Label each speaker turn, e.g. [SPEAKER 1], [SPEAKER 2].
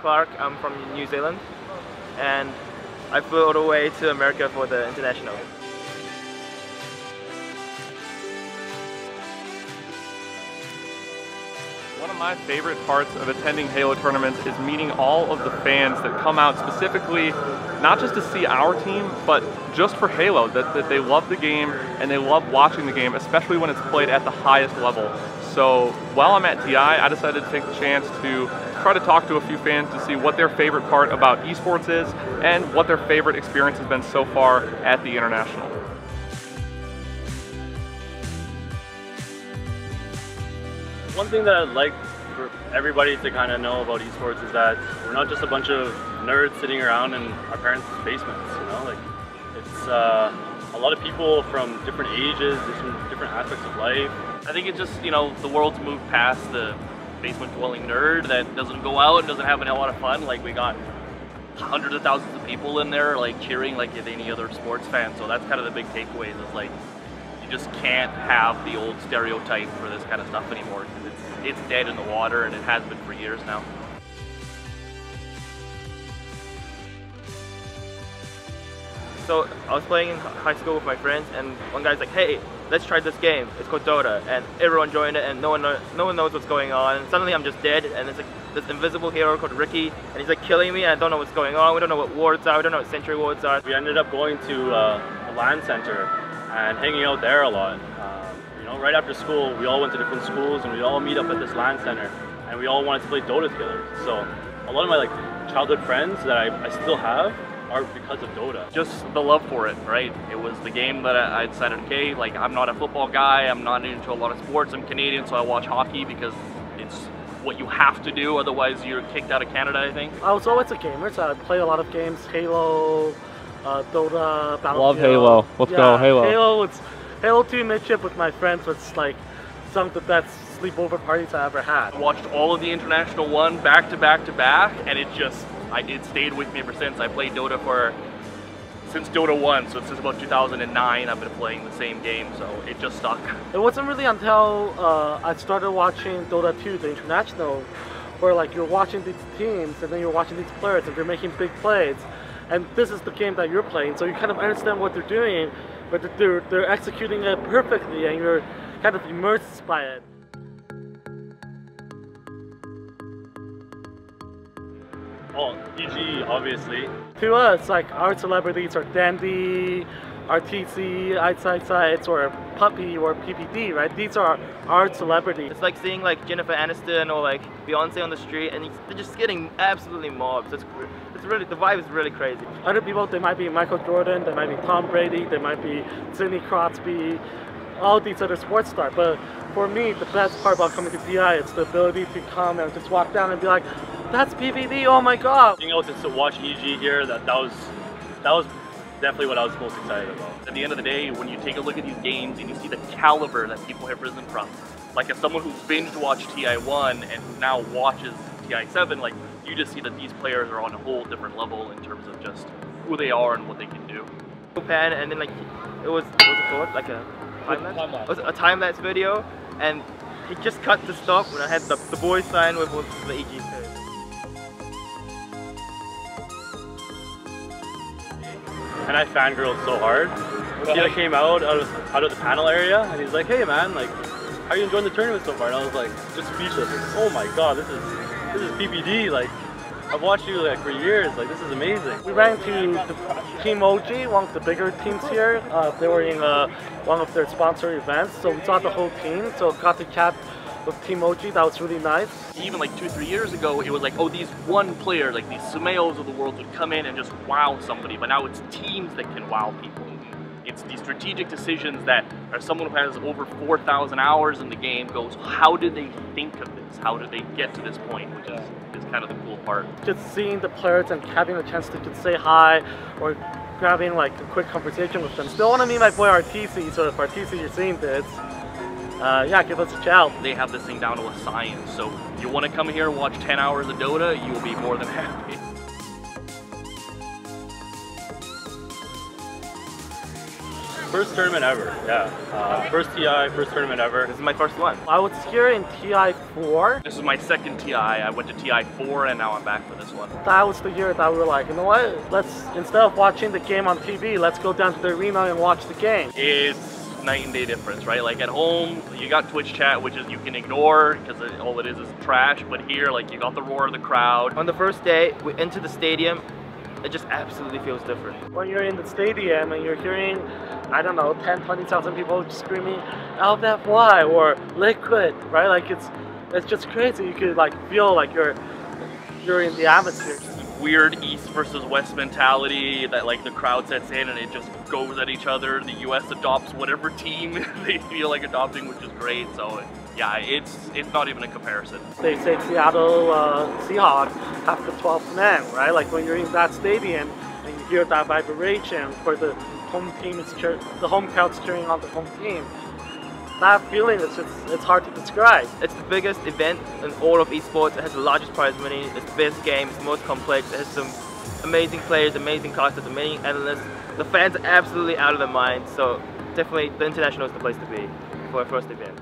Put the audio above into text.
[SPEAKER 1] Clark. I'm from New Zealand, and I flew all the way to America for the international.
[SPEAKER 2] One of my favorite parts of attending Halo tournaments is meeting all of the fans that come out specifically, not just to see our team, but just for Halo, that they love the game and they love watching the game, especially when it's played at the highest level. So while I'm at TI, I decided to take the chance to try to talk to a few fans to see what their favorite part about esports is and what their favorite experience has been so far at the International.
[SPEAKER 3] One thing that I'd like for everybody to kind of know about esports is that we're not just a bunch of nerds sitting around in our parents' basements, you know? Like, it's a lot of people from different ages, different aspects of life.
[SPEAKER 4] I think it's just, you know, the world's moved past the basement-dwelling nerd that doesn't go out and doesn't have a lot of fun. Like, we got hundreds of thousands of people in there, like, cheering like any other sports fan. So that's kind of the big takeaway, is like, just can't have the old stereotype for this kind of stuff anymore, because it's dead in the water, and it has been for years now.
[SPEAKER 1] So I was playing in high school with my friends, and one guy's like, "Hey, let's try this game. It's called Dota," and everyone joined it, and no one knows what's going on. And suddenly I'm just dead, and it's like this invisible hero called Ricky, and he's like killing me. And I don't know what's going on. We don't know what wards are. We don't know what sentry wards are.
[SPEAKER 3] We ended up going to a LAN center and hanging out there a lot. You know, right after school, we all went to different schools, and we all meet up at this LAN center, and we all wanted to play Dota together. So a lot of my like childhood friends that I still have are because of Dota.
[SPEAKER 4] Just the love for it, right? It was the game that I decided, okay, like, I'm not a football guy, I'm not into a lot of sports, I'm Canadian, so I watch hockey because it's what you have to do, otherwise you're kicked out of Canada, I think.
[SPEAKER 5] I was always a gamer, so I played a lot of games, Halo, Dota, Battlefield.
[SPEAKER 2] Love Halo. Let's go, Halo.
[SPEAKER 5] Halo 2 midship with my friends was like some of the best sleepover parties I ever had.
[SPEAKER 4] I watched all of the International 1 back to back to back, and it stayed with me ever since. I played Dota since Dota 1, so since about 2009 I've been playing the same game, so it just stuck.
[SPEAKER 5] It wasn't really until I started watching Dota 2, the International, where like you're watching these teams and then you're watching these players and they're making big plays, and this is the game that you're playing, so you kind of understand what they're doing, but they're executing it perfectly, and you're kind of immersed by it.
[SPEAKER 3] Oh, EG, obviously.
[SPEAKER 5] To us, like, our celebrities are Dandy, RTC, Sites, or Puppy, or PPD, right? These are our celebrities.
[SPEAKER 1] It's like seeing like Jennifer Aniston or like Beyonce on the street, and they're just getting absolutely mobbed. It's really, the vibe is really crazy.
[SPEAKER 5] Other people, they might be Michael Jordan, they might be Tom Brady, they might be Sidney Crosby, all these other sports stars. But for me, the best part about coming to TI is the ability to come and just walk down and be like, "That's PPD, oh my god!"
[SPEAKER 3] Being able to watch EG here, that was definitely what I was most excited about.
[SPEAKER 4] At the end of the day, when you take a look at these games and you see the caliber that people have risen from, like as someone who binge watched TI1 and who now watches TI7, like you just see that these players are on a whole different level in terms of just who they are and what they can do.
[SPEAKER 1] Pan, and then like it was like a time-lapse? It was a time-lapse video, and he just cut to stop when I had the boy sign with the EG too.
[SPEAKER 3] And I fangirled so hard. He came out of the panel area, and he's like, "Hey man, like, how are you enjoying the tournament so far?" And I was like, just speechless. Like, oh my god, this is PPD. Like, I've watched you like for years. Like, this is amazing.
[SPEAKER 5] We ran into the Team OG, one of the bigger teams here. They were in one of their sponsor events, so we saw the whole team. So got to chat with Team OG. That was really nice.
[SPEAKER 4] Even like 2-3 years ago, it was like, oh, these one player, like these Sumeos of the world would come in and just wow somebody, but now it's teams that can wow people. It's these strategic decisions that, as someone who has over 4,000 hours in the game goes, how did they think of this? How did they get to this point? Which is kind of the cool part.
[SPEAKER 5] Just seeing the players and having a chance to just say hi or grabbing like a quick conversation with them. Still want to meet my boy RTC, so if RTC you're seeing this, yeah, give us a shout.
[SPEAKER 4] They have this thing down to a science, so you want to come here and watch 10 hours of Dota, you'll be more than happy.
[SPEAKER 3] First tournament ever, yeah. First TI, first tournament ever.
[SPEAKER 1] This is my first one.
[SPEAKER 5] I was here in TI4.
[SPEAKER 4] This is my second TI. I went to TI4 and now I'm back for this one.
[SPEAKER 5] That was the year that we were like, you know what? Let's, instead of watching the game on TV, let's go down to the arena and watch the game.
[SPEAKER 4] It's night and day difference, right? Like at home, you got Twitch chat, which is you can ignore because all it is trash. But here, like you got the roar of the crowd.
[SPEAKER 1] On the first day, we enter the stadium. It just absolutely feels different.
[SPEAKER 5] When you're in the stadium and you're hearing, I don't know, 10, 20,000 people screaming LFY or Liquid, right? Like it's just crazy. You could like feel like you're in the atmosphere.
[SPEAKER 4] Weird East versus West mentality that like the crowd sets in and it just goes at each other. The US adopts whatever team they feel like adopting, which is great. So yeah, it's not even a comparison.
[SPEAKER 5] They say Seattle Seahawks have the 12th man, right? Like when you're in that stadium and you hear that vibration for the home team, the home crowd's cheering on the home team. That feeling is it's hard to describe.
[SPEAKER 1] It's the biggest event in all of esports. It has the largest prize money, it's the best game, it's the most complex, it has some amazing players, amazing casters, amazing analysts. The fans are absolutely out of their minds, so definitely the International is the place to be for a first event.